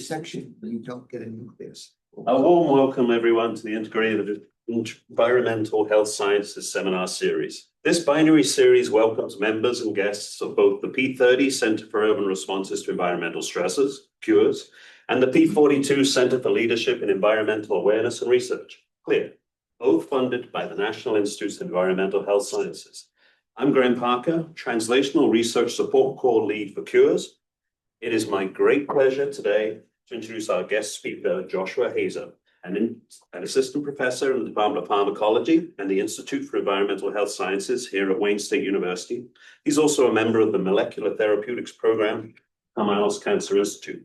section, you don't get a nucleus. A warm welcome, everyone, to the Integrated Environmental Health Sciences Seminar Series. This binary series welcomes members and guests of both the P30 Center for Urban Responses to Environmental Stressors, CURES, and the P42 Center for Leadership in Environmental Awareness and Research, CLEAR, both funded by the National Institutes of Environmental Health Sciences. I'm Graham Parker, Translational Research Support Corps Lead for CURES. It is my great pleasure today to introduce our guest speaker, Joshua Heyza, an assistant professor in the Department of Pharmacology and the Institute for Environmental Health Sciences here at Wayne State University. He's also a member of the Molecular Therapeutics Program at Miles Cancer Institute.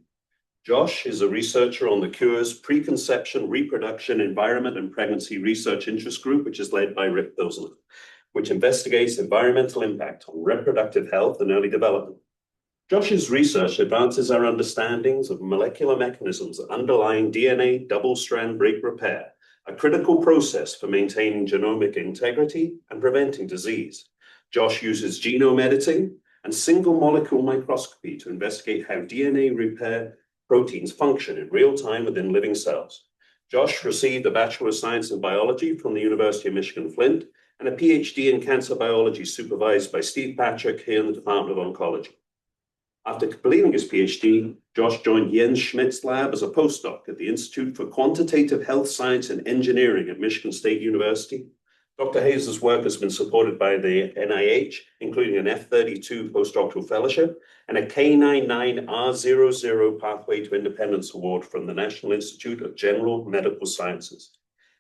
Josh is a researcher on the CURES Preconception, Reproduction, Environment, and Pregnancy Research Interest Group, which is led by Rick Bilsner, which investigates environmental impact on reproductive health and early development. Josh's research advances our understandings of molecular mechanisms underlying DNA double-strand break repair, a critical process for maintaining genomic integrity and preventing disease. Josh uses genome editing and single molecule microscopy to investigate how DNA repair proteins function in real time within living cells. Josh received a Bachelor of Science in Biology from the University of Michigan Flint and a PhD in cancer biology supervised by Steve Patrick here in the Department of Oncology. After completing his PhD, Josh joined Jens Schmidt's lab as a postdoc at the Institute for Quantitative Health Science and Engineering at Michigan State University. Dr. Heyza's work has been supported by the NIH, including an F32 postdoctoral fellowship and a K99R00 Pathway to Independence Award from the National Institute of General Medical Sciences.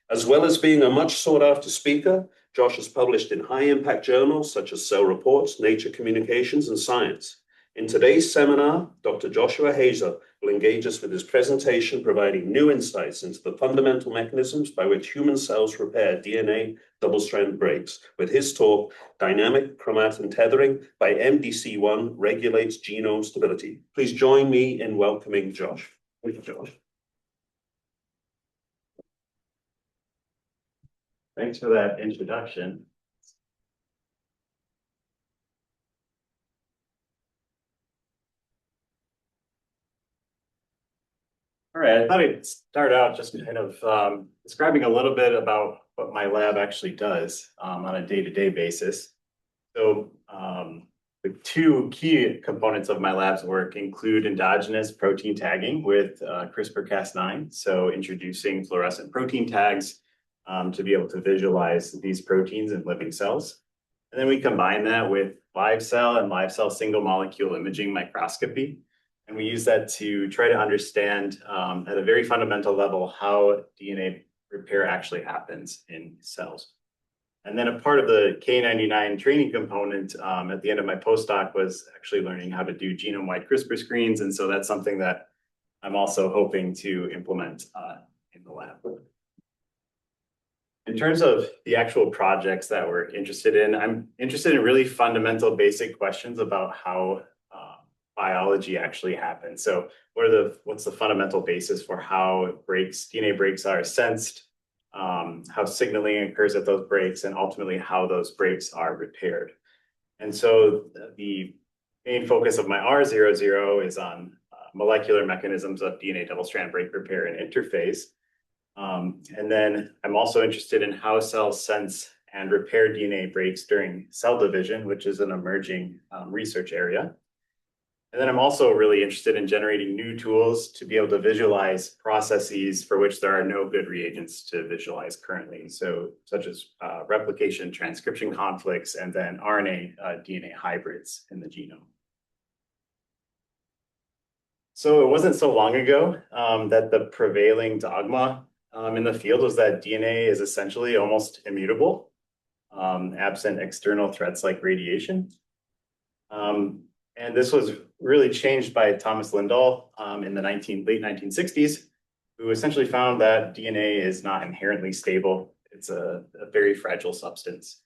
As well as being a much sought-after speaker, Josh has published in high-impact journals such as Cell Reports, Nature Communications, and Science. In today's seminar, Dr. Joshua Heyza will engage us with his presentation, providing new insights into the fundamental mechanisms by which human cells repair DNA double-strand breaks. With his talk, Dynamic Chromatin Tethering by MDC1 Regulates Genome Stability. Please join me in welcoming Josh. Thank you, Josh. Thanks for that introduction. All right, I thought I'd start out just kind of describing a little bit about what my lab actually does on a day-to-day basis. So the two key components of my lab's work include endogenous protein tagging with CRISPR-Cas9, so introducing fluorescent protein tags to be able to visualize these proteins in living cells. And then we combine that with live cell and live cell single molecule imaging microscopy. And we use that to try to understand at a very fundamental level how DNA repair actually happens in cells. And then a part of the K99 training component at the end of my postdoc was actually learning how to do genome-wide CRISPR screens. And so that's something that I'm also hoping to implement in the lab. In terms of the actual projects that we're interested in, I'm interested in really fundamental basic questions about how biology actually happens. So what's the fundamental basis for how DNA breaks are sensed, how signaling occurs at those breaks, and ultimately how those breaks are repaired. And so the main focus of my R00 is on molecular mechanisms of DNA double-strand break repair and interphase. And then I'm also interested in how cells sense and repair DNA breaks during cell division, which is an emerging research area. And then I'm also really interested in generating new tools to be able to visualize processes for which there are no good reagents to visualize currently. So such as replication, transcription conflicts, and then RNA DNA hybrids in the genome. So it wasn't so long ago that the prevailing dogma in the field was that DNA is essentially almost immutable, absent external threats like radiation. And this was really changed by Thomas Lindahl in the late 1960s, who essentially found that DNA is not inherently stable. It's a very fragile substance.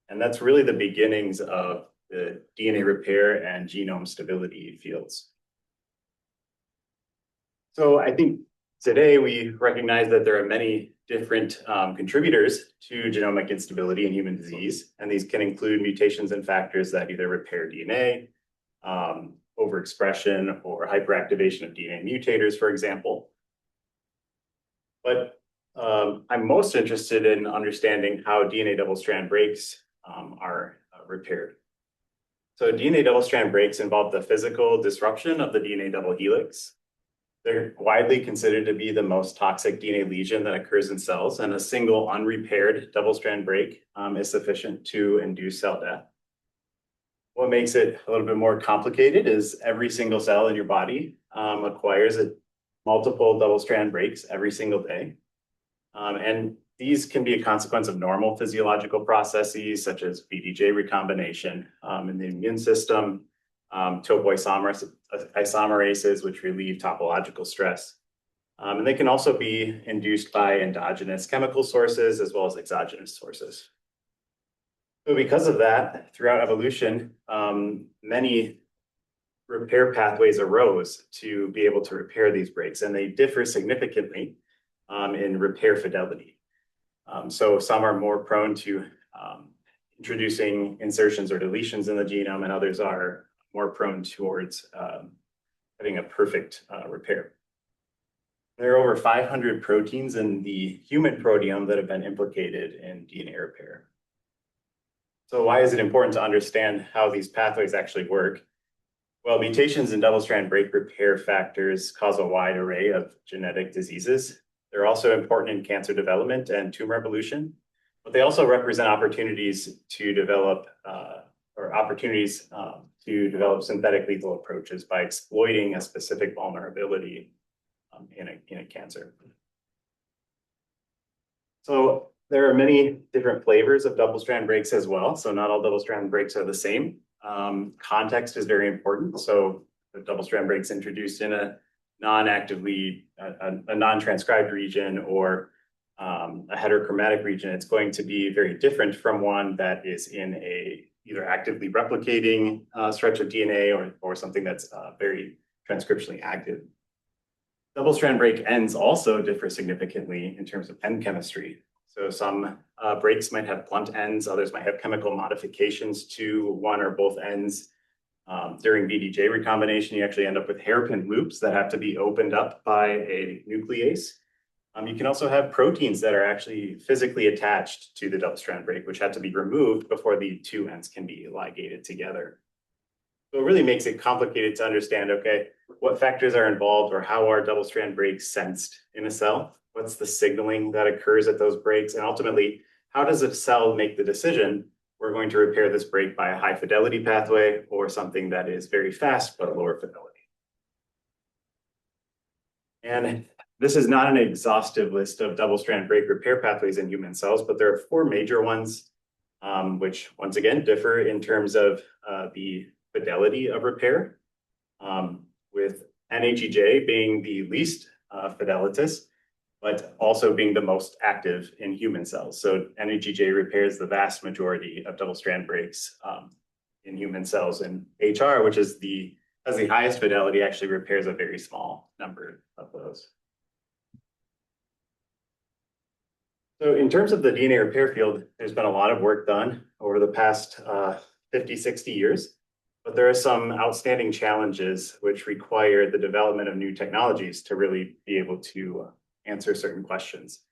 And that's really the beginnings of the DNA repair and genome stability fields. So I think today we recognize that there are many different contributors to genomic instability in human disease, and these can include mutations and factors that either repair DNA, overexpression or hyperactivation of DNA mutators, for example. But I'm most interested in understanding how DNA double-strand breaks are repaired. So DNA double-strand breaks involve the physical disruption of the DNA double helix. They're widely considered to be the most toxic DNA lesion that occurs in cells, and a single unrepaired double-strand break is sufficient to induce cell death. What makes it a little bit more complicated is every single cell in your body acquires multiple double-strand breaks every single day. And these can be a consequence of normal physiological processes such as BDJ recombination in the immune system, topoisomerases, which relieve topological stress. And they can also be induced by endogenous chemical sources as well as exogenous sources. So because of that, throughout evolution, many repair pathways arose to be able to repair these breaks, and they differ significantly in repair fidelity. So some are more prone to introducing insertions or deletions in the genome, and others are more prone towards having a perfect repair. There are over 500 proteins in the human proteome that have been implicated in DNA repair. So why is it important to understand how these pathways actually work? Well, mutations in double-strand break repair factors cause a wide array of genetic diseases. They're also important in cancer development and tumor evolution, but they also represent opportunities to develop synthetic lethal approaches by exploiting a specific vulnerability in a cancer. So there are many different flavors of double-strand breaks as well. So not all double-strand breaks are the same. Context is very important. So the double-strand breaks introduced in a non-transcribed region or a heterochromatic region, it's going to be very different from one that is in a either actively replicating stretch of DNA or something that's very transcriptionally active. Double-strand break ends also differ significantly in terms of end chemistry. So some breaks might have blunt ends, others might have chemical modifications to one or both ends. During BDJ recombination, you actually end up with hairpin loops that have to be opened up by a nuclease. You can also have proteins that are actually physically attached to the double-strand break, which have to be removed before the two ends can be ligated together. So it really makes it complicated to understand, okay, what factors are involved or how are double-strand breaks sensed in a cell? What's the signaling that occurs at those breaks? And ultimately, how does a cell make the decision, we're going to repair this break by a high-fidelity pathway or something that is very fast but lower fidelity? And this is not an exhaustive list of double-strand break repair pathways in human cells, but there are four major ones, which once again differ in terms of the fidelity of repair, with NHEJ being the least fidelitous, but also being the most active in human cells. So NHEJ repairs the vast majority of double-strand breaks in human cells, and HR, which is has the highest fidelity, actually repairs a very small number of those. So in terms of the DNA repair field, there's been a lot of work done over the past 50, 60 years, but there are some outstanding challenges which require the development of new technologies to really be able to answer certain questions.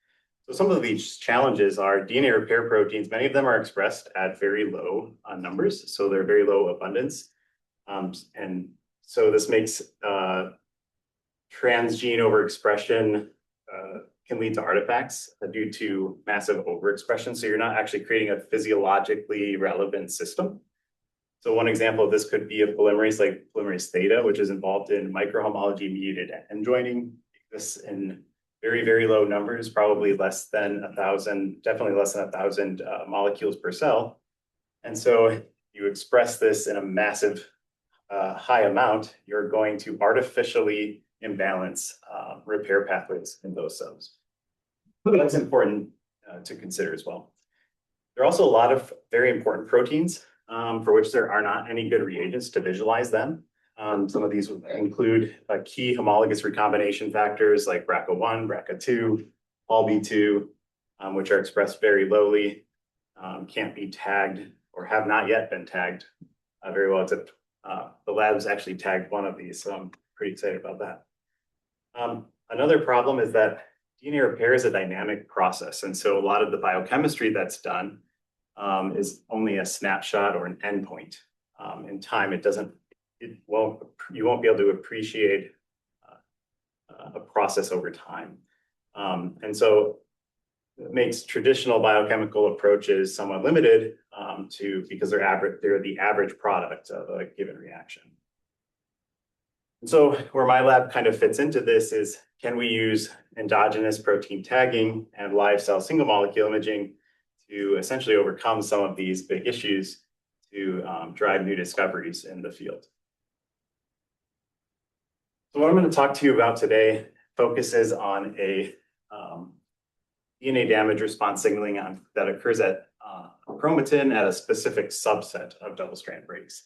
So some of these challenges are DNA repair proteins. Many of them are expressed at very low numbers, so they're very low abundance. And so this makes transgene overexpression can lead to artifacts due to massive overexpression. So you're not actually creating a physiologically relevant system. So one example of this could be a polymerase like polymerase theta, which is involved in microhomology-mediated end joining. This in very, very low numbers, probably less than 1,000, definitely less than 1,000 molecules per cell. And so you express this in a massive high amount, you're going to artificially imbalance repair pathways in those cells. That's important to consider as well. There are also a lot of very important proteins for which there are not any good reagents to visualize them. Some of these would include key homologous recombination factors like BRCA1, BRCA2, POLB2, which are expressed very lowly, can't be tagged or have not yet been tagged very well, except the labs actually tagged one of these, so I'm pretty excited about that. Another problem is that DNA repair is a dynamic process. And so a lot of the biochemistry that's done is only a snapshot or an endpoint in time. You won't be able to appreciate a process over time. And so it makes traditional biochemical approaches somewhat limited because they're the average product of a given reaction. And so where my lab kind of fits into this is, can we use endogenous protein tagging and live cell single molecule imaging to essentially overcome some of these big issues to drive new discoveries in the field? So what I'm going to talk to you about today focuses on a DNA damage response signaling that occurs at chromatin at a specific subset of double-strand breaks.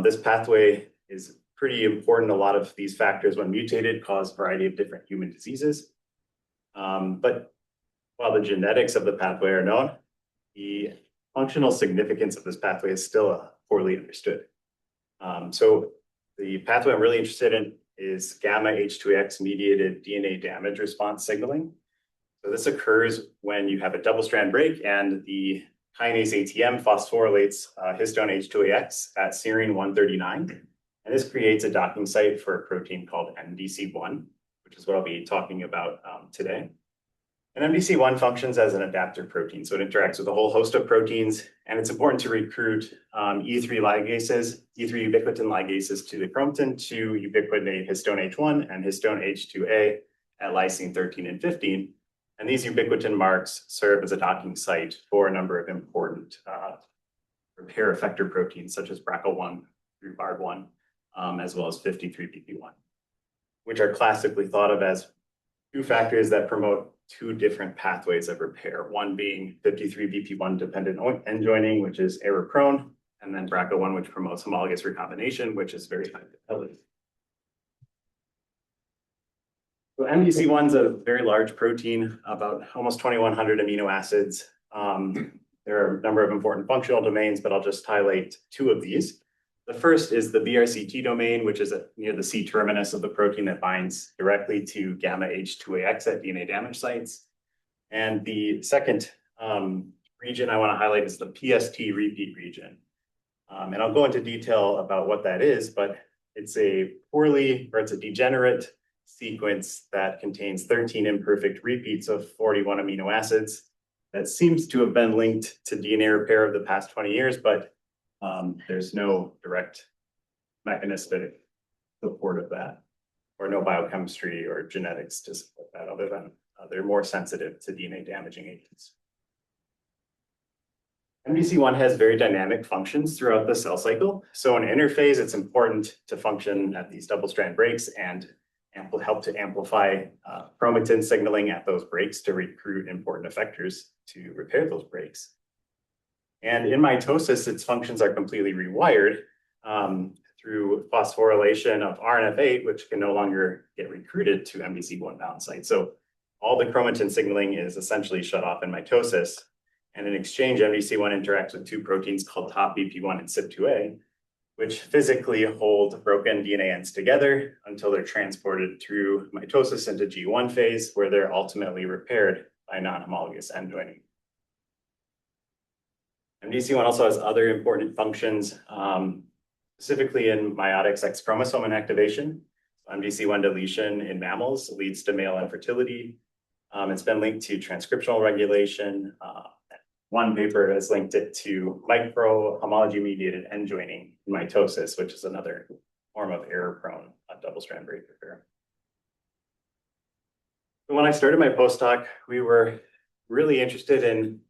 This pathway is pretty important. A lot of these factors, when mutated, cause a variety of different human diseases. But while the genetics of the pathway are known, the functional significance of this pathway is still poorly understood. So the pathway I'm really interested in is gamma H2AX mediated DNA damage response signaling. So this occurs when you have a double-strand break and the kinase ATM phosphorylates histone H2AX at serine 139. And this creates a docking site for a protein called MDC1, which is what I'll be talking about today. And MDC1 functions as an adapter protein. So it interacts with a whole host of proteins, and it's important to recruit E3 ubiquitin ligases to the chromatin to ubiquitinate histone H1 and histone H2A at lysine 13 and 15. And these ubiquitin marks serve as a docking site for a number of important repair effector proteins, such as BRCA1 through BARD1, as well as 53BP1, which are classically thought of as two factors that promote two different pathways of repair, one being 53BP1 dependent end joining, which is error prone, and then BRCA1, which promotes homologous recombination, which is very high fidelity. So MDC1 is a very large protein, about almost 2,100 amino acids. There are a number of important functional domains, but I'll just highlight two of these. The first is the BRCT domain, which is near the C terminus of the protein that binds directly to gamma H2AX at DNA damage sites. And the second region I want to highlight is the PST repeat region. And I'll go into detail about what that is, but it's a degenerate sequence that contains 13 imperfect repeats of 41 amino acids that seems to have been linked to DNA repair of the past 20 years, but there's no direct mechanistic support of that, or no biochemistry or genetics to support that, other than they're more sensitive to DNA damaging agents. MDC1 has very dynamic functions throughout the cell cycle. So in interphase, it's important to function at these double-strand breaks and help to amplify chromatin signaling at those breaks to recruit important effectors to repair those breaks. And in mitosis, its functions are completely rewired through phosphorylation of RNF8, which can no longer get recruited to MDC1 bound sites. So all the chromatin signaling is essentially shut off in mitosis. And in exchange, MDC1 interacts with two proteins called top BP1 and CYP2A, which physically hold broken DNA ends together until they're transported through mitosis into G1 phase, where they're ultimately repaired by non-homologous end joining. MDC1 also has other important functions, specifically in meiotic sex chromosome inactivation. MDC1 deletion in mammals leads to male infertility. It's been linked to transcriptional regulation. One paper has linked it to micro-homology-mediated end joining in mitosis, which is another form of error-prone double-strand break repair. When I started my postdoc, we were really interested in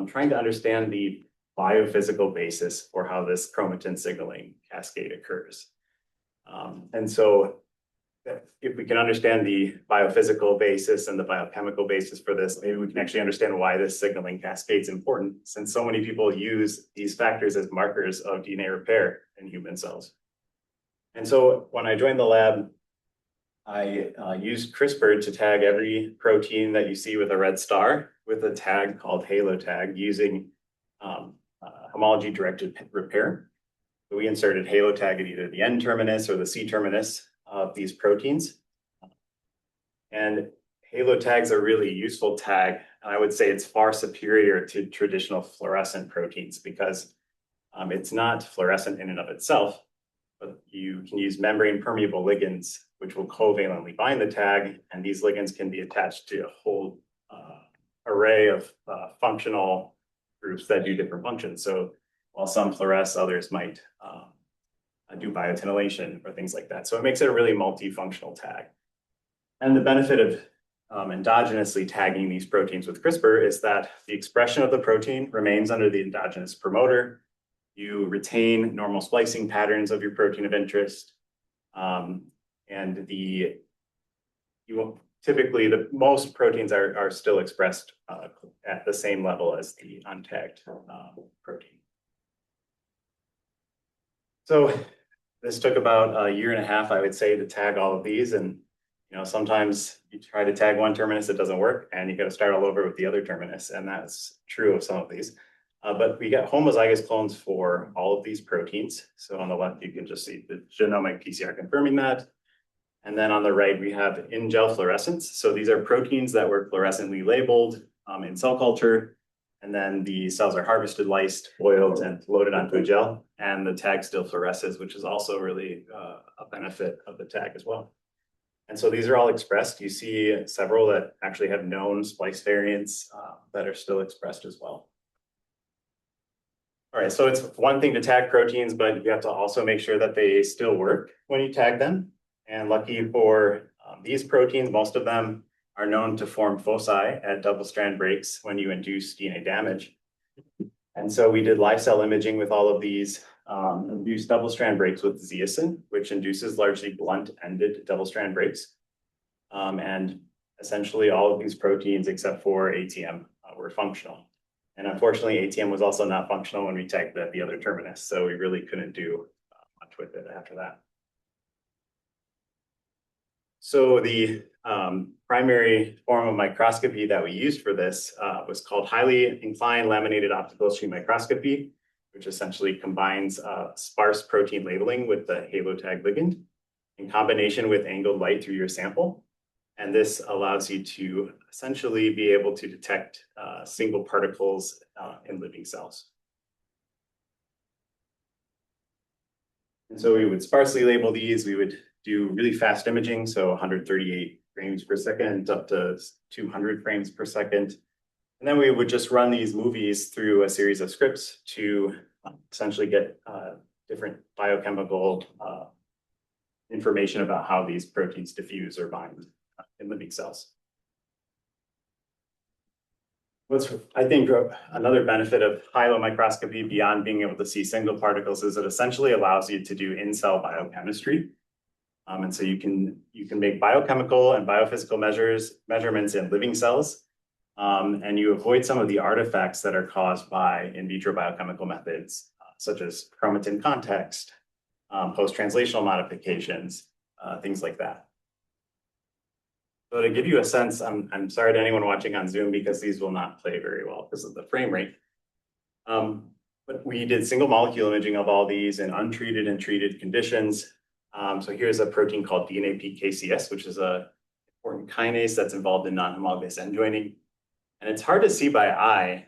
trying to understand the biophysical basis for how this chromatin signaling cascade occurs. And so if we can understand the biophysical basis and the biochemical basis for this, maybe we can actually understand why this signaling cascade is important, since so many people use these factors as markers of DNA repair in human cells. And so when I joined the lab, I used CRISPR to tag every protein that you see with a red star with a tag called halo tag using homology-directed repair. So we inserted halotag at either the N terminus or the C terminus of these proteins. And halotags are really useful tag. And I would say it's far superior to traditional fluorescent proteins because it's not fluorescent in and of itself, but you can use membrane permeable ligands, which will covalently bind the tag. And these ligands can be attached to a whole array of functional groups that do different functions. So while some fluoresce, others might do biotinylation or things like that. So it makes it a really multifunctional tag. And the benefit of endogenously tagging these proteins with CRISPR is that the expression of the protein remains under the endogenous promoter. You retain normal splicing patterns of your protein of interest. Typically, the most proteins are still expressed at the same level as the untagged protein. So this took about a year and a half, I would say, to tag all of these. And sometimes you try to tag one terminus, it doesn't work, and you got to start all over with the other terminus. And that's true of some of these. But we got homozygous clones for all of these proteins. So on the left, you can just see the genomic PCR confirming that. And then on the right, we have in-gel fluorescence. So these are proteins that were fluorescently labeled in cell culture. And then the cells are harvested, lysed, boiled, and loaded onto a gel. And the tag still fluoresces, which is also really a benefit of the tag as well. And so these are all expressed. You see several that actually have known splice variants that are still expressed as well. All right, so it's one thing to tag proteins, but you have to also make sure that they still work when you tag them. And lucky for these proteins, most of them are known to form foci at double-strand breaks when you induce DNA damage. And so we did live cell imaging with all of these, induced double-strand breaks with zeaxanthin, which induces largely blunt-ended double-strand breaks. And essentially all of these proteins, except for ATM, were functional. And unfortunately, ATM was also not functional when we tagged the other terminus. So we really couldn't do much with it after that. So the primary form of microscopy that we used for this was called highly inclined laminated optical stream microscopy, which essentially combines sparse protein labeling with the halotag ligand in combination with angled light through your sample. And this allows you to essentially be able to detect single particles in living cells. And so we would sparsely label these. We would do really fast imaging, so 138 frames per second up to 200 frames per second. And then we would just run these movies through a series of scripts to essentially get different biochemical information about how these proteins diffuse or bind in living cells. What's, I think, another benefit of high-low microscopy beyond being able to see single particles is it essentially allows you to do in-cell biochemistry. And so you can make biochemical and biophysical measurements in living cells, and you avoid some of the artifacts that are caused by in vitro biochemical methods, such as chromatin context, post-translational modifications, things like that. So to give you a sense, I'm sorry to anyone watching on Zoom because these will not play very well because of the frame rate. But we did single molecule imaging of all these in untreated and treated conditions. So here's a protein called DNA PKCS, which is an important kinase that's involved in non-homologous end joining. And it's hard to see by eye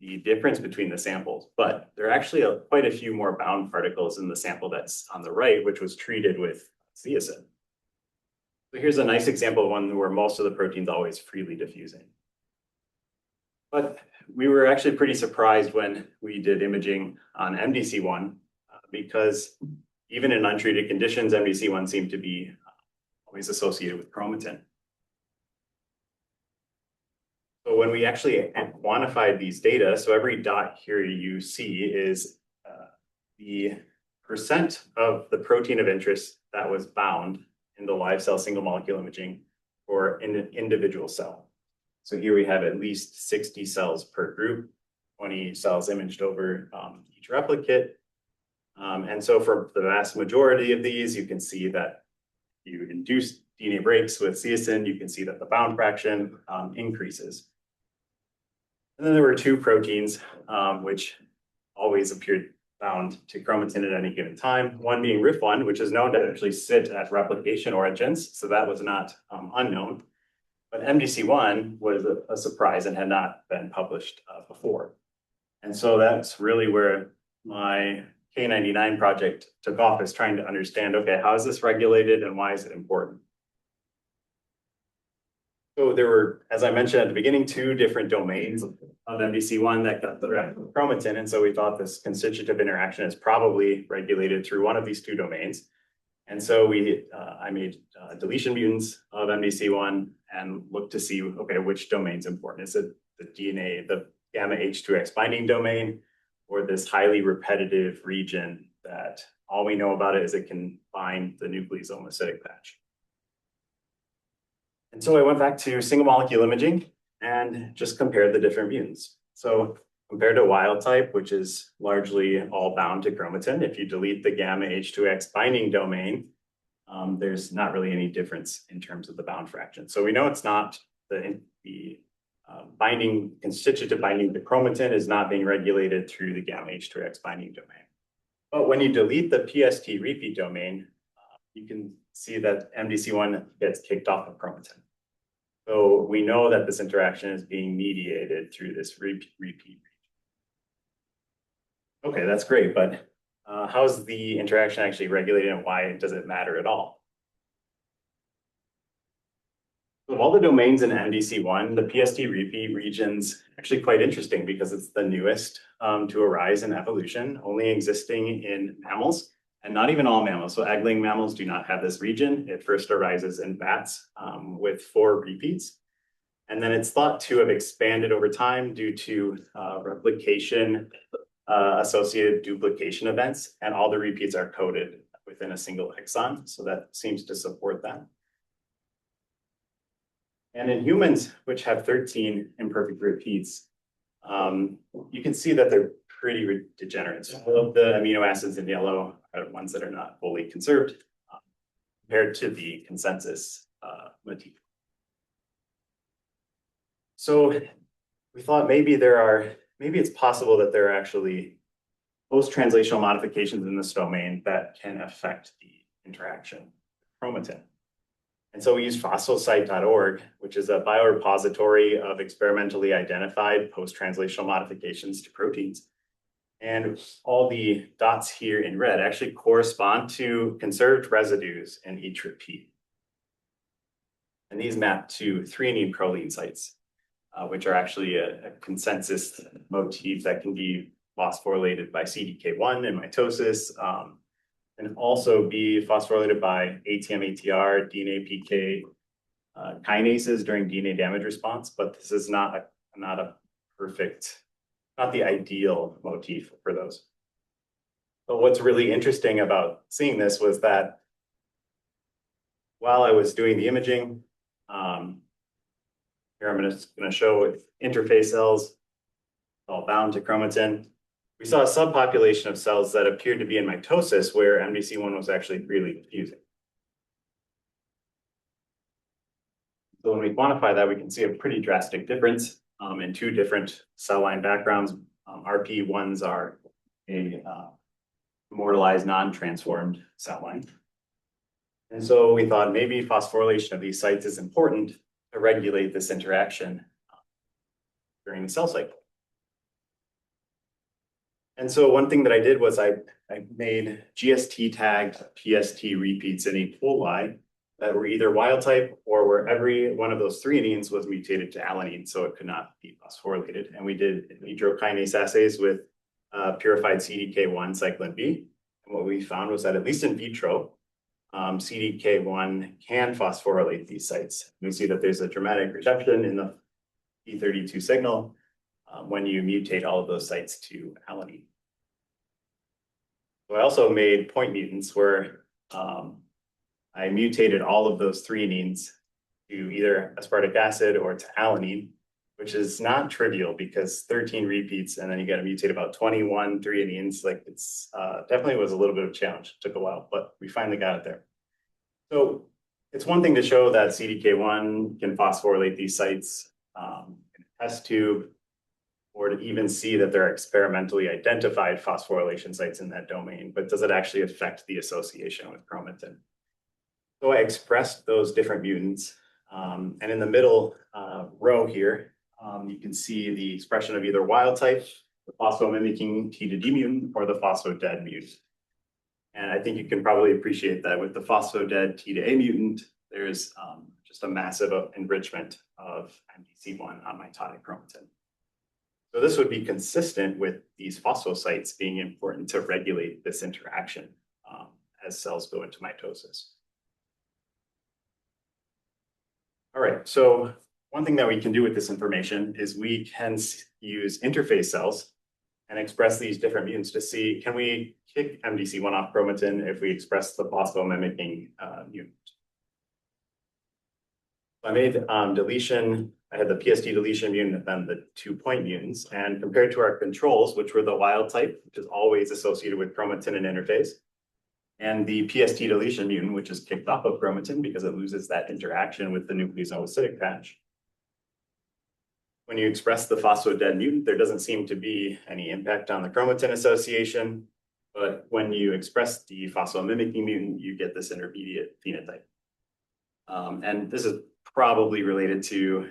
the difference between the samples, but there are actually quite a few more bound particles in the sample that's on the right, which was treated with zeaxanthin. So here's a nice example of one where most of the protein's always freely diffusing. But we were actually pretty surprised when we did imaging on MDC1 because even in untreated conditions, MDC1 seemed to be always associated with chromatin. So when we actually quantified these data, so every dot here you see is the percent of the protein of interest that was bound in the live cell single molecule imaging for an individual cell. So here we have at least 60 cells per group, 20 cells imaged over each replicate. And so for the vast majority of these, you can see that you induce DNA breaks with zeaxanthin, you can see that the bound fraction increases. And then there were two proteins which always appeared bound to chromatin at any given time. One being RIF1, which is known to actually sit at replication origins. So that was not unknown. But MDC1 was a surprise and had not been published before. And so that's really where my K99 project took off, is trying to understand, okay, how is this regulated and why is it important? So there were, as I mentioned at the beginning, two different domains of MDC1 that got the chromatin. And so we thought this constitutive interaction is probably regulated through one of these two domains. And so I made deletion mutants of MDC1 and looked to see, okay, which domain's important. Is it the DNA, the gamma H2X binding domain, or this highly repetitive region that all we know about it is it can bind the nucleosome acidic patch? And so I went back to single molecule imaging and just compared the different mutants. So compared to wild type, which is largely all bound to chromatin, if you delete the gamma H2X binding domain, there's not really any difference in terms of the bound fraction. So we know it's not the constitutive binding to chromatin is not being regulated through the gamma H2X binding domain. But when you delete the PST repeat domain, you can see that MDC1 gets kicked off of chromatin. So we know that this interaction is being mediated through this repeat. Okay, that's great, but how is the interaction actually regulated and why does it matter at all? Of all the domains in MDC1, the PST repeat region's actually quite interesting because it's the newest to arise in evolution, only existing in mammals, and not even all mammals. So egg-laying mammals do not have this region. It first arises in bats with 4 repeats. And then it's thought to have expanded over time due to replication associated duplication events, and all the repeats are coded within a single exon. So that seems to support that. And in humans, which have 13 imperfect repeats, you can see that they're pretty degenerate. So all of the amino acids in yellow are the ones that are not fully conserved compared to the consensus motif. So we thought maybe it's possible that there are actually post-translational modifications in this domain that can affect the interaction with chromatin. And so we used fossilsite.org, which is a biorepository of experimentally identified post-translational modifications to proteins. And all the dots here in red actually correspond to conserved residues in each repeat. And these map to threonine proline sites, which are actually a consensus motif that can be phosphorylated by CDK1 in mitosis, and also be phosphorylated by ATM-ATR, DNA PK kinases during DNA damage response. But this is not a perfect, not the ideal motif for those. But what's really interesting about seeing this was that while I was doing the imaging, here I'm just going to show with interphase cells, all bound to chromatin. We saw a subpopulation of cells that appeared to be in mitosis where MDC1 was actually freely diffusing. So when we quantify that, we can see a pretty drastic difference in 2 different cell line backgrounds. RP1s are a immortalized, non-transformed cell line. And so we thought maybe phosphorylation of these sites is important to regulate this interaction during the cell cycle. And so one thing that I did was I made GST tagged PST repeats in E. coli that were either wild type or where every one of those threonines was mutated to alanine, so it could not be phosphorylated. And we did in vitro kinase assays with purified CDK1 cyclin B. And what we found was that at least in vitro, CDK1 can phosphorylate these sites. We see that there's a dramatic reduction in the p32 signal when you mutate all of those sites to alanine. So I also made point mutants where I mutated all of those threonines to either aspartic acid or to alanine, which is not trivial because 13 repeats and then you got to mutate about 21 threonines. Like it's definitely was a little bit of a challenge. It took a while, but we finally got it there. So it's one thing to show that CDK1 can phosphorylate these sites in a test tube or to even see that there are experimentally identified phosphorylation sites in that domain, but does it actually affect the association with chromatin? So I expressed those different mutants, and in the middle row here, you can see the expression of either wild type, the phosphomimicking T to D mutant, or the phospho-dead mutant. And I think you can probably appreciate that with the phospho-dead T to A mutant, there's just a massive enrichment of MDC1 on mitotic chromatin. So this would be consistent with these phosphosites being important to regulate this interaction as cells go into mitosis. All right, so one thing that we can do with this information is we can use interphase cells and express these different mutants to see, can we kick MDC1 off chromatin if we express the phosphomimicking mutant? I made deletion, I had the PST deletion mutant and then the 2-point mutants, and compared to our controls, which were the wild type, which is always associated with chromatin and interphase, and the PST deletion mutant, which is kicked off of chromatin because it loses that interaction with the nucleosome-acidic patch. When you express the phospho-dead mutant, there doesn't seem to be any impact on the chromatin association, but when you express the phosphomimicking mutant, you get this intermediate phenotype. And this is probably related to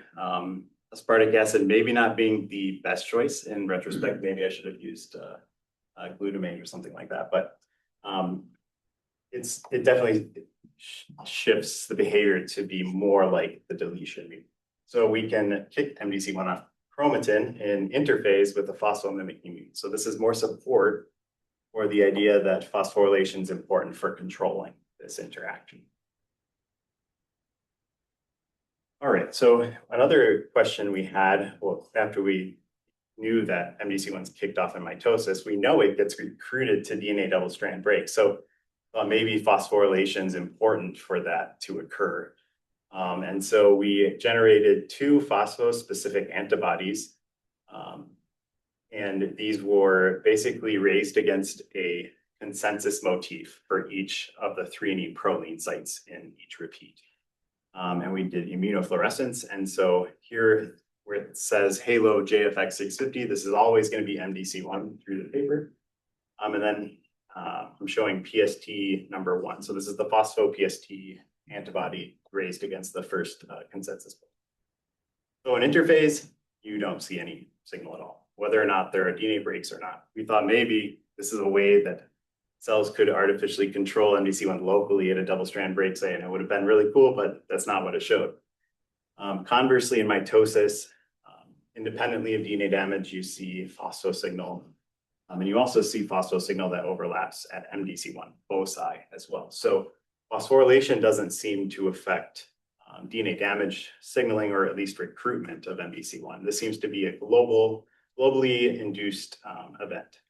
aspartic acid maybe not being the best choice. In retrospect, maybe I should have used glutamate or something like that, but it definitely shifts the behavior to be more like the deletion mutant. So we can kick MDC1 off chromatin in interphase with the phosphomimicking mutant. So this is more support for the idea that phosphorylation is important for controlling this interaction. All right, so another question we had, well, after we knew that MDC1 is kicked off in mitosis, we know it gets recruited to DNA double-strand break. So maybe phosphorylation is important for that to occur. And so we generated 2 phospho-specific antibodies. And these were basically raised against a consensus motif for each of the 3' proline sites in each repeat. And we did immunofluorescence. And so here where it says Halo JFX 650, this is always going to be MDC1 through the paper. And then I'm showing PST number 1. So this is the phospho-PST antibody raised against the first consensus. So in interphase, you don't see any signal at all, whether or not there are DNA breaks or not. We thought maybe this is a way that cells could artificially control MDC1 locally at a double-strand break site, and it would have been really cool, but that's not what it showed. Conversely, in mitosis, independently of DNA damage, you see phospho signal. And you also see phospho signal that overlaps at MDC1 foci as well. So phosphorylation doesn't seem to affect DNA damage signaling, or at least recruitment of MDC1. This seems to be a globally induced event.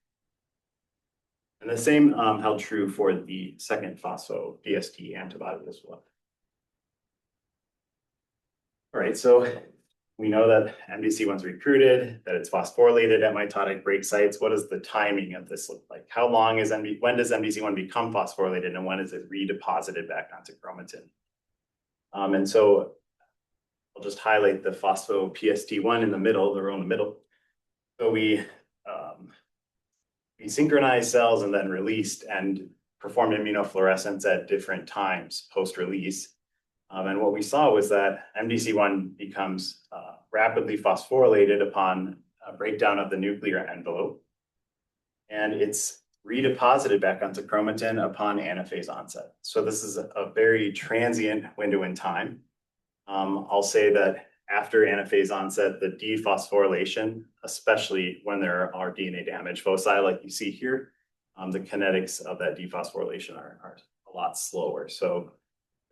And the same held true for the second phospho-PST antibody as well. All right, so we know that MDC1 is recruited, that it's phosphorylated at mitotic break sites. What does the timing of this look like? How long is when does MDC1 become phosphorylated, and when is it redeposited back onto chromatin? And so I'll just highlight the phospho-PST1 in the middle, the row in the middle. So we synchronized cells and then released and performed immunofluorescence at different times post-release. And what we saw was that MDC1 becomes rapidly phosphorylated upon breakdown of the nuclear envelope. And it's redeposited back onto chromatin upon anaphase onset. So this is a very transient window in time. I'll say that after anaphase onset, the dephosphorylation, especially when there are DNA damage foci like you see here, the kinetics of that dephosphorylation are a lot slower. So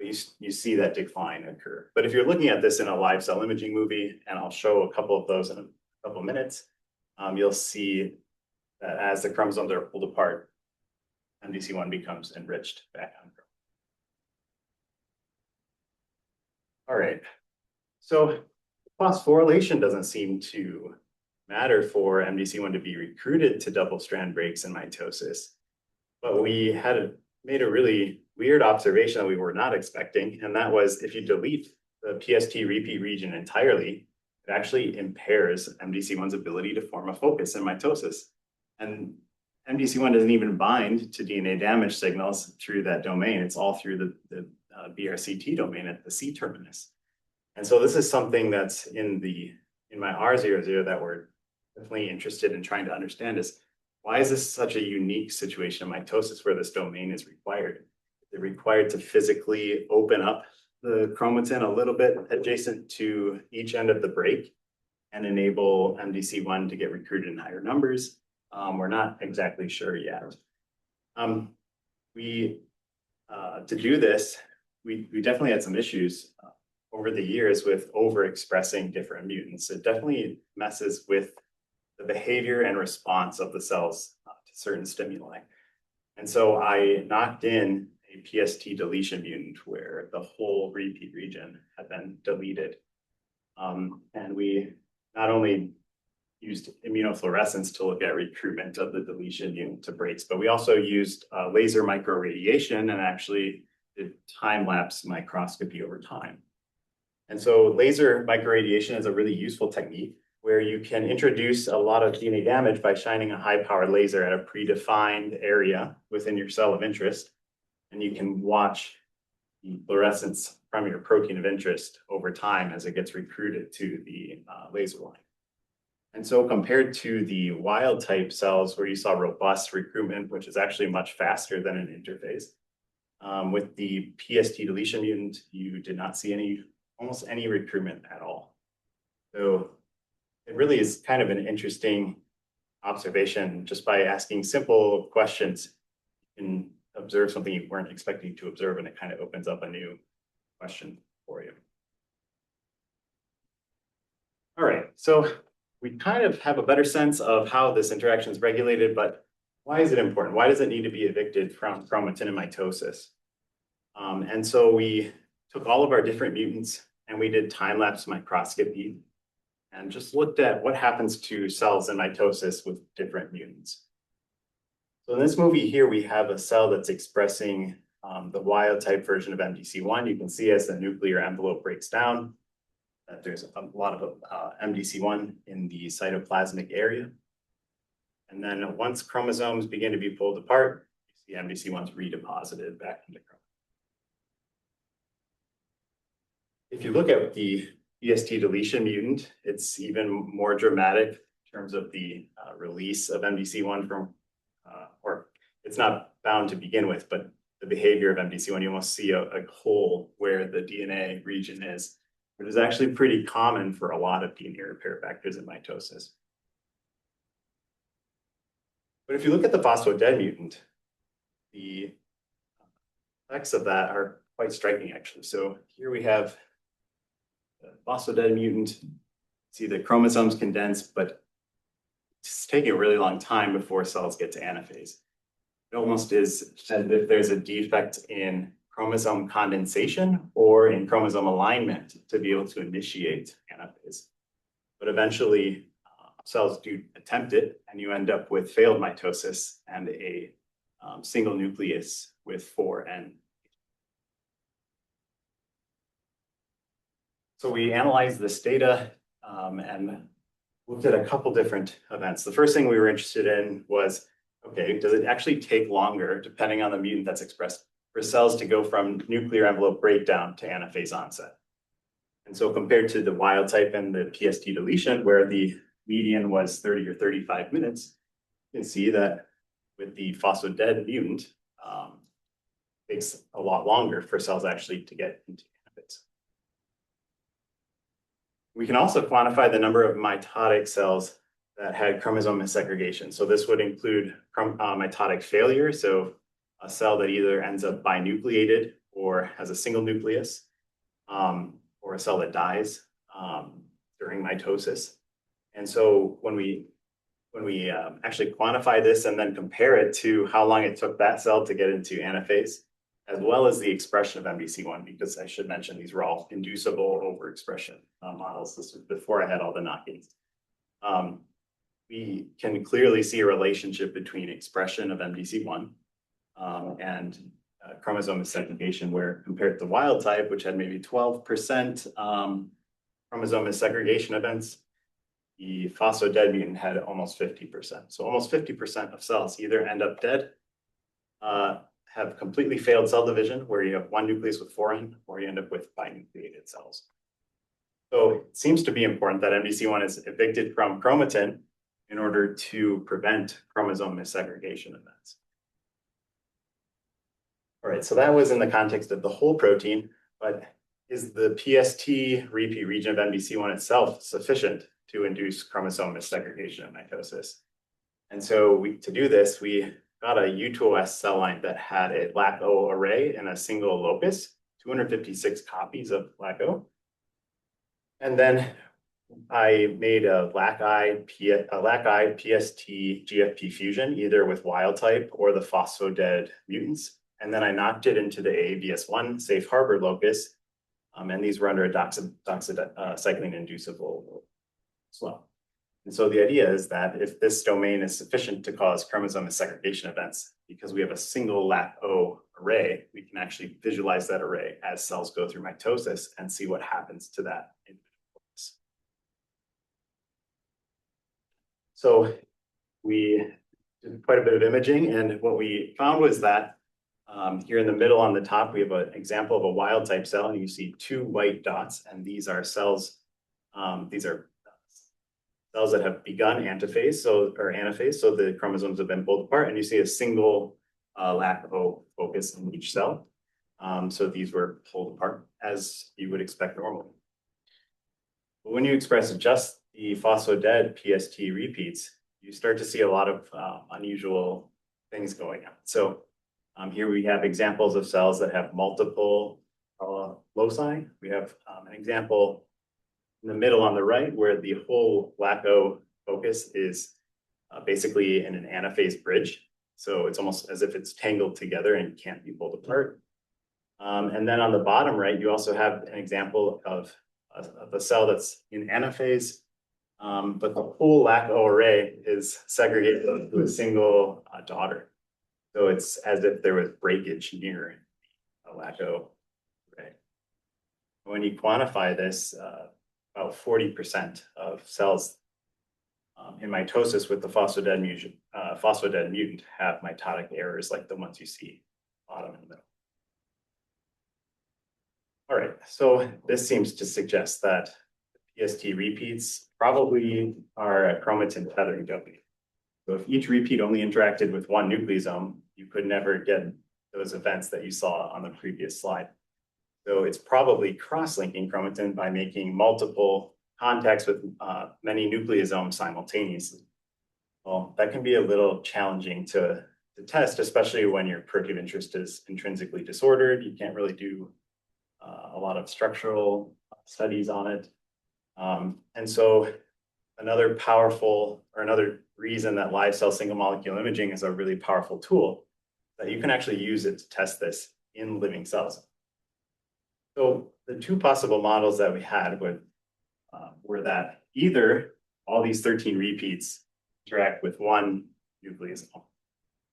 you see that decline occur. But if you're looking at this in a live cell imaging movie, and I'll show a couple of those in a couple of minutes, you'll see that as the chromosomes are pulled apart, MDC1 becomes enriched back on chromosome. All right, so phosphorylation doesn't seem to matter for MDC1 to be recruited to double-strand breaks in mitosis, but we had made a really weird observation that we were not expecting, and that was if you delete the PST repeat region entirely, it actually impairs MDC1's ability to form a focus in mitosis. And MDC1 doesn't even bind to DNA damage signals through that domain. It's all through the BRCT domain at the C terminus. And so this is something that's in my R00 that we're definitely interested in trying to understand is, why is this such a unique situation in mitosis where this domain is required? They're required to physically open up the chromatin a little bit adjacent to each end of the break and enable MDC1 to get recruited in higher numbers. We're not exactly sure yet. To do this, we definitely had some issues over the years with overexpressing different mutants. It definitely messes with the behavior and response of the cells to certain stimuli. And so I knocked in a PST deletion mutant where the whole repeat region had been deleted. And we not only used immunofluorescence to look at recruitment of the deletion mutant to breaks, but we also used laser microradiation and actually did time-lapse microscopy over time. And so laser microradiation is a really useful technique where you can introduce a lot of DNA damage by shining a high-powered laser at a predefined area within your cell of interest. And you can watch the fluorescence from your protein of interest over time as it gets recruited to the laser line. And so compared to the wild type cells where you saw robust recruitment, which is actually much faster than an interphase, with the PST deletion mutant, you did not see almost any recruitment at all. So it really is kind of an interesting observation. Just by asking simple questions, you can observe something you weren't expecting to observe, and it kind of opens up a new question for you. All right, so we kind of have a better sense of how this interaction is regulated, but why is it important? Why does it need to be evicted from chromatin and mitosis? And so we took all of our different mutants and we did time-lapse microscopy and just looked at what happens to cells in mitosis with different mutants. So in this movie here, we have a cell that's expressing the wild type version of MDC1. You can see as the nuclear envelope breaks down, that there's a lot of MDC1 in the cytoplasmic area. And then once chromosomes begin to be pulled apart, you see MDC1's redeposited back into chromatin. If you look at the PST deletion mutant, it's even more dramatic in terms of the release of MDC1 from, or it's not bound to begin with, but the behavior of MDC1, you almost see a hole where the DNA region is, which is actually pretty common for a lot of DNA repair factors in mitosis. But if you look at the phospho-dead mutant, the effects of that are quite striking, actually. So here we have the phospho-dead mutant. See the chromosomes condense, but it's taking a really long time before cells get to anaphase. It almost is as if there's a defect in chromosome condensation or in chromosome alignment to be able to initiate anaphase. But eventually, cells do attempt it, and you end up with failed mitosis and a single nucleus with 4 N. So we analyzed this data and looked at a couple different events. The first thing we were interested in was, okay, does it actually take longer, depending on the mutant that's expressed, for cells to go from nuclear envelope breakdown to anaphase onset? And so compared to the wild type and the PST deletion, where the median was 30 or 35 minutes, you can see that with the phospho-dead mutant, it takes a lot longer for cells actually to get into anaphase. We can also quantify the number of mitotic cells that had chromosome missegregation. So this would include mitotic failure, so a cell that either ends up binucleated or has a single nucleus, or a cell that dies during mitosis. And so when we actually quantify this and then compare it to how long it took that cell to get into anaphase, as well as the expression of MDC1, because I should mention these were all inducible overexpression models. This was before I had all the knock-ins. We can clearly see a relationship between expression of MDC1 and chromosome segregation, where compared to the wild type, which had maybe 12% chromosome segregation events, the phospho-dead mutant had almost 50%. So almost 50% of cells either end up dead, have completely failed cell division, where you have one nucleus with foreign, or you end up with binucleated cells. So it seems to be important that MDC1 is evicted from chromatin in order to prevent chromosome missegregation events. All right, so that was in the context of the whole protein, but is the PST repeat region of MDC1 itself sufficient to induce chromosome missegregation and mitosis? And so to do this, we got a U2OS cell line that had a LAC-O array in a single locus, 256 copies of LAC-O. And then I made a LAC-I PST GFP fusion, either with wild type or the phospho-dead mutants. And then I knocked it into the AAVS1 safe harbor locus. And these were under a doxycycline inducible as well. And so the idea is that if this domain is sufficient to cause chromosome segregation events, because we have a single LAC-O array, we can actually visualize that array as cells go through mitosis and see what happens to that individual. So we did quite a bit of imaging, and what we found was that here in the middle on the top, we have an example of a wild type cell, and you see two white dots, and these are cells. These are cells that have begun antiphase, or anaphase, so the chromosomes have been pulled apart, and you see a single LAC-O focus in each cell. So these were pulled apart as you would expect normally. But when you express just the phospho-dead PST repeats, you start to see a lot of unusual things going on. So here we have examples of cells that have multiple loci. We have an example in the middle on the right where the whole LAC-O focus is basically in an anaphase bridge. So it's almost as if it's tangled together and can't be pulled apart. And then on the bottom right, you also have an example of a cell that's in anaphase, but the whole LAC-O array is segregated to a single daughter. So it's as if there was breakage near a LAC-O array. When you quantify this, about 40% of cells in mitosis with the phospho-dead mutant have mitotic errors like the ones you see bottom and middle. All right, so this seems to suggest that PST repeats probably are a chromatin tethering domain. So if each repeat only interacted with one nucleosome, you could never get those events that you saw on the previous slide. So it's probably cross-linking chromatin by making multiple contacts with many nucleosomes simultaneously. Well, that can be a little challenging to test, especially when your protein of interest is intrinsically disordered. You can't really do a lot of structural studies on it. And so another reason that live cell single molecule imaging is a really powerful tool, that you can actually use it to test this in living cells. So the two possible models that we had were that either all these 13 repeats interact with one nucleosome.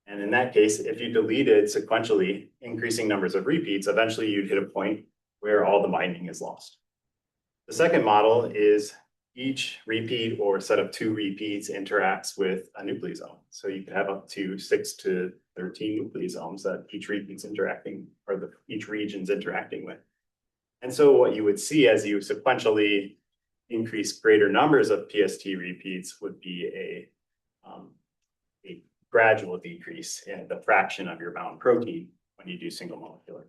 And in that case, if you deleted sequentially increasing numbers of repeats, eventually you'd hit a point where all the binding is lost. The second model is each repeat or set of two repeats interacts with a nucleosome. So you could have up to 6 to 13 nucleosomes that each repeat's interacting, or each region's interacting with. And so what you would see as you sequentially increase greater numbers of PST repeats would be a gradual decrease in the fraction of your bound protein when you do single molecular.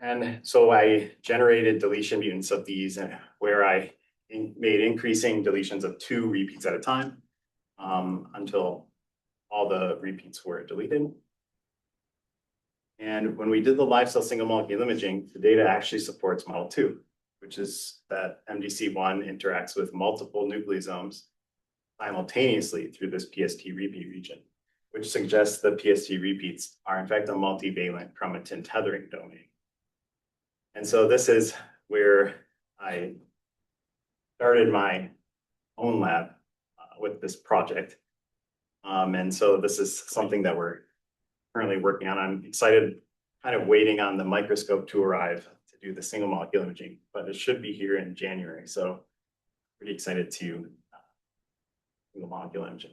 And so I generated deletion mutants of these where I made increasing deletions of 2 repeats at a time until all the repeats were deleted. And when we did the live cell single molecule imaging, the data actually supports model 2, which is that MDC1 interacts with multiple nucleosomes simultaneously through this PST repeat region, which suggests the PST repeats are in fact a multivalent chromatin tethering domain. And so this is where I started my own lab with this project. And so this is something that we're currently working on. I'm excited, kind of waiting on the microscope to arrive to do the single molecule imaging, but it should be here in January. So pretty excited to single molecule imaging.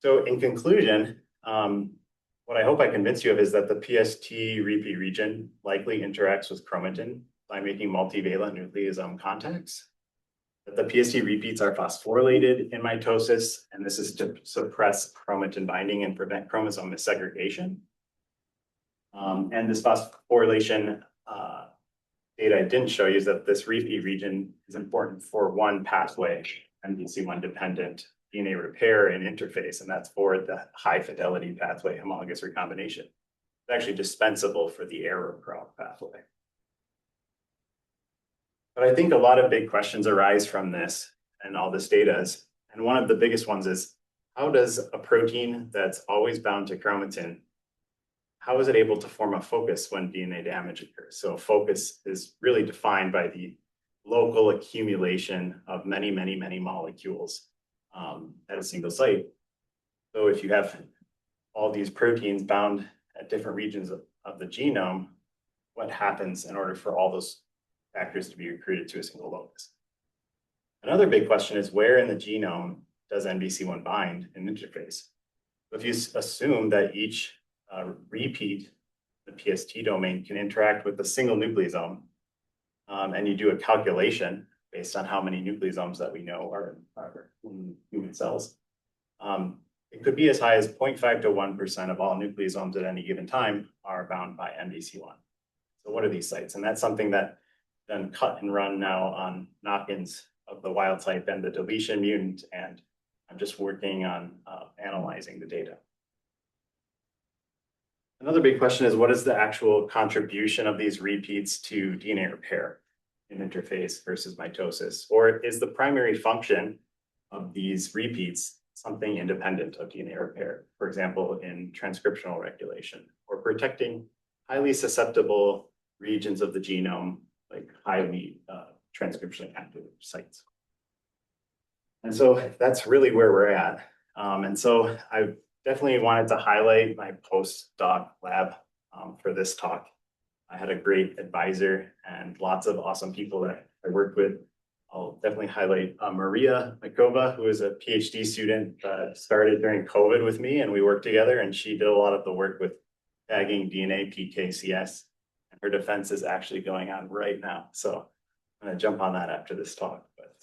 So in conclusion, what I hope I convinced you of is that the PST repeat region likely interacts with chromatin by making multivalent nucleosome contacts. That the PST repeats are phosphorylated in mitosis, and this is to suppress chromatin binding and prevent chromosome missegregation. And this phosphorylation data I didn't show you is that this repeat region is important for one pathway, MDC1 dependent DNA repair and interphase, and that's for the high-fidelity pathway, homologous recombination. It's actually dispensable for the error-prone pathway. But I think a lot of big questions arise from this and all this data is, and one of the biggest ones is, how does a protein that's always bound to chromatin, how is it able to form a focus when DNA damage occurs? So focus is really defined by the local accumulation of many, many, many molecules at a single site. So if you have all these proteins bound at different regions of the genome, what happens in order for all those factors to be recruited to a single locus? Another big question is, where in the genome does MDC1 bind in interphase? If you assume that each repeat, the PST domain, can interact with a single nucleosome, and you do a calculation based on how many nucleosomes that we know are in human cells, it could be as high as 0.5 to 1% of all nucleosomes at any given time are bound by MDC1. So what are these sites? And that's something that then cut and run now on knock-ins of the wild type and the deletion mutant, and I'm just working on analyzing the data. Another big question is, what is the actual contribution of these repeats to DNA repair in interphase versus mitosis? Or is the primary function of these repeats something independent of DNA repair? For example, in transcriptional regulation or protecting highly susceptible regions of the genome, like highly transcriptionally active sites. And so that's really where we're at. And so I definitely wanted to highlight my postdoc lab for this talk. I had a great advisor and lots of awesome people that I worked with. I'll definitely highlight Maria Makova, who is a PhD student that started during COVID with me, and we worked together, and she did a lot of the work with tagging DNA PKCS. And her defense is actually going on right now. So I'm gonna jump on that after this talk. But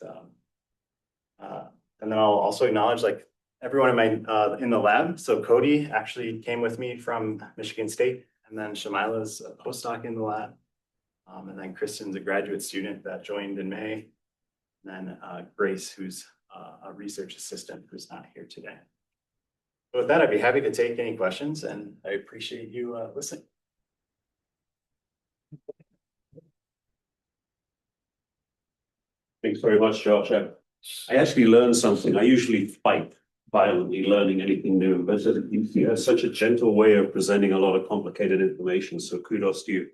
and then I'll also acknowledge like everyone in the lab. So Cody actually came with me from Michigan State, and then Shamila's a postdoc in the lab. And then Kristen's a graduate student that joined in May. And then Grace, who's a research assistant who's not here today. So with that, I'd be happy to take any questions, and I appreciate you listening. Thanks very much, Josh. I actually learned something. I usually fight violently learning anything new, but you have such a gentle way of presenting a lot of complicated information. So kudos to you.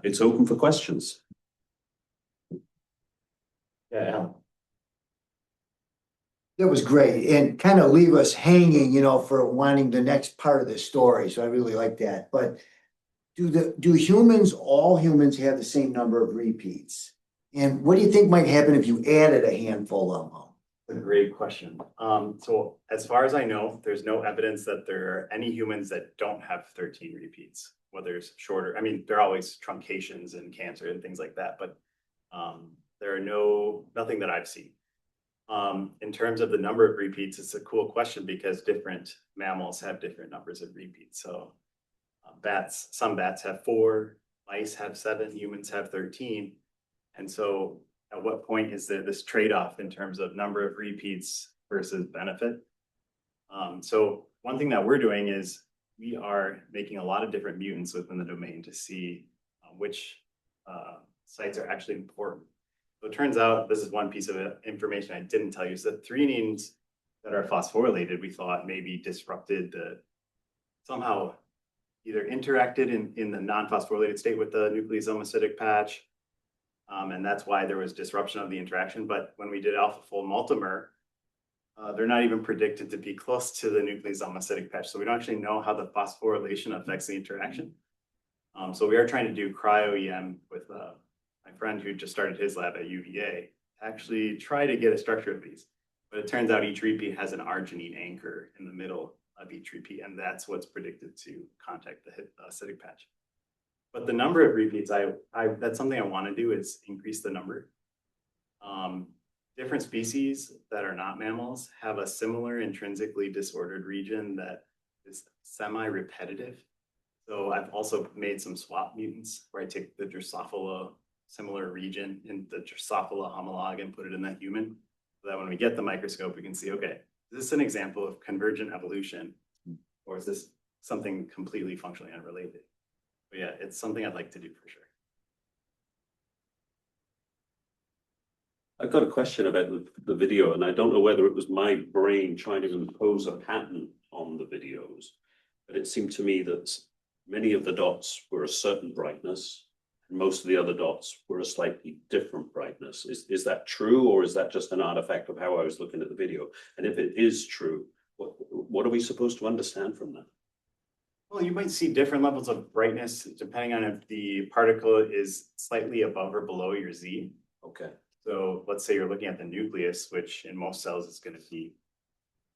It's open for questions. Yeah. That was great, and kind of leave us hanging, you know, for wanting the next part of the story. So I really like that. But do humans, all humans, have the same number of repeats? And what do you think might happen if you added a handful of them? A great question. So as far as I know, there's no evidence that there are any humans that don't have 13 repeats, whether it's shorter. I mean, there are always truncations in cancer and things like that, but there are nothing that I've seen. In terms of the number of repeats, it's a cool question because different mammals have different numbers of repeats. So some bats have 4, mice have 7, humans have 13. And so at what point is there this trade-off in terms of number of repeats versus benefit? So one thing that we're doing is we are making a lot of different mutants within the domain to see which sites are actually important. So it turns out, this is one piece of information I didn't tell you, is that threonines that are phosphorylated, we thought maybe disrupted somehow either interacted in the non-phosphorylated state with the nucleosome acidic patch, and that's why there was disruption of the interaction. But when we did alpha-fold multimer, they're not even predicted to be close to the nucleosome acidic patch. So we don't actually know how the phosphorylation affects the interaction. So we are trying to do cryo-EM with my friend who just started his lab at UVA, actually try to get a structure of these. But it turns out each repeat has an arginine anchor in the middle of each repeat, and that's what's predicted to contact the acidic patch. But the number of repeats, that's something I want to do, is increase the number. Different species that are not mammals have a similar intrinsically disordered region that is semi-repetitive. So I've also made some swap mutants where I take the Drosophila similar region in the Drosophila homolog and put it in the human, so that when we get the microscope, we can see, okay, is this an example of convergent evolution, or is this something completely functionally unrelated? But yeah, it's something I'd like to do for sure. I've got a question about the video, and I don't know whether it was my brain trying to impose a pattern on the videos, but it seemed to me that many of the dots were a certain brightness, and most of the other dots were a slightly different brightness. Is that true, or is that just an artifact of how I was looking at the video? And if it is true, what are we supposed to understand from that? Well, you might see different levels of brightness depending on if the particle is slightly above or below your Z. Okay. So let's say you're looking at the nucleus, which in most cells is going to be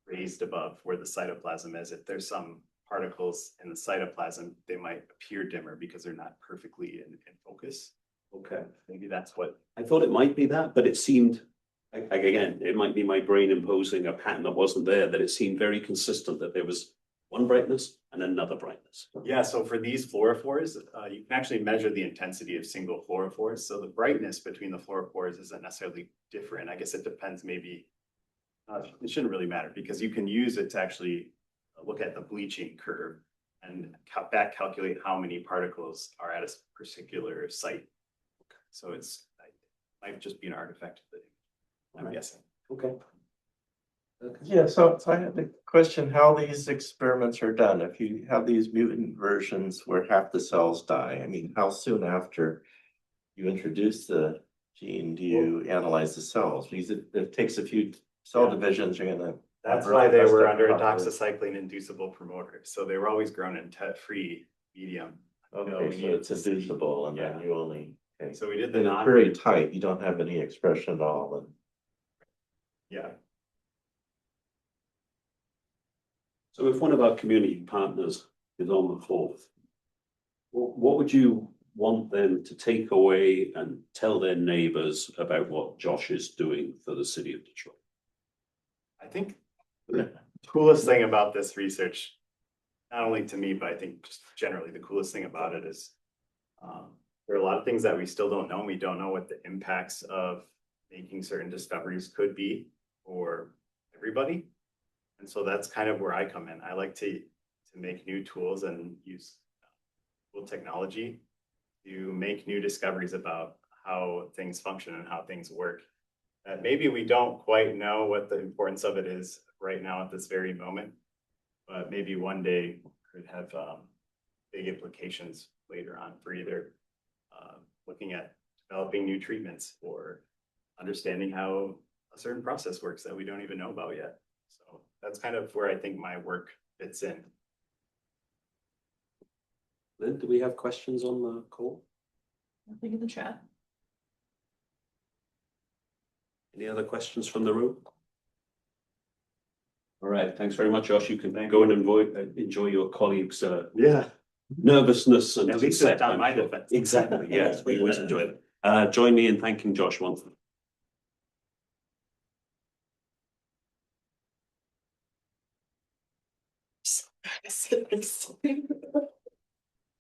raised above where the cytoplasm is. If there's some particles in the cytoplasm, they might appear dimmer because they're not perfectly in focus. Okay. Maybe that's what. I thought it might be that, but it seemed, again, it might be my brain imposing a pattern that wasn't there, that it seemed very consistent that there was one brightness and another brightness. Yeah, so for these fluorophores, you can actually measure the intensity of single fluorophores. So the brightness between the fluorophores isn't necessarily different. I guess it depends, maybe, it shouldn't really matter because you can use it to actually look at the bleaching curve and back calculate how many particles are at a particular site. So it might just be an artifact of the, I'm guessing. Okay. Yeah, so I had the question how these experiments are done. If you have these mutant versions where half the cells die, I mean, how soon after you introduce the gene do you analyze the cells? Because it takes a few cell divisions, you're gonna. That's why they were under a doxycycline inducible promoter. So they were always grown in TET-free medium. Okay, so it's inducible and then you only. Okay. So we did the It's non. very tight, you don't have any expression at all. And Yeah. So if one of our community partners is on the call, what would you want them to take away and tell their neighbors about what Josh is doing for the city of Detroit? I think the coolest thing about this research, not only to me, but I think just generally the coolest thing about it is there are a lot of things that we still don't know. We don't know what the impacts of making certain discoveries could be for everybody. And so that's kind of where I come in. I like to make new tools and use cool technology to make new discoveries about how things function and how things work. That maybe we don't quite know what the importance of it is right now at this very moment, but maybe one day could have big implications later on for either looking at developing new treatments or understanding how a certain process works that we don't even know about yet. So that's kind of where I think my work fits in. Lynn, do we have questions on the call? Nothing in the chat. Any other questions from the room? All right, thanks very much, Josh. You can go and enjoy your colleagues' nervousness and at least it's on my defense. Exactly, yes, we always enjoy it. Join me in thanking Josh once.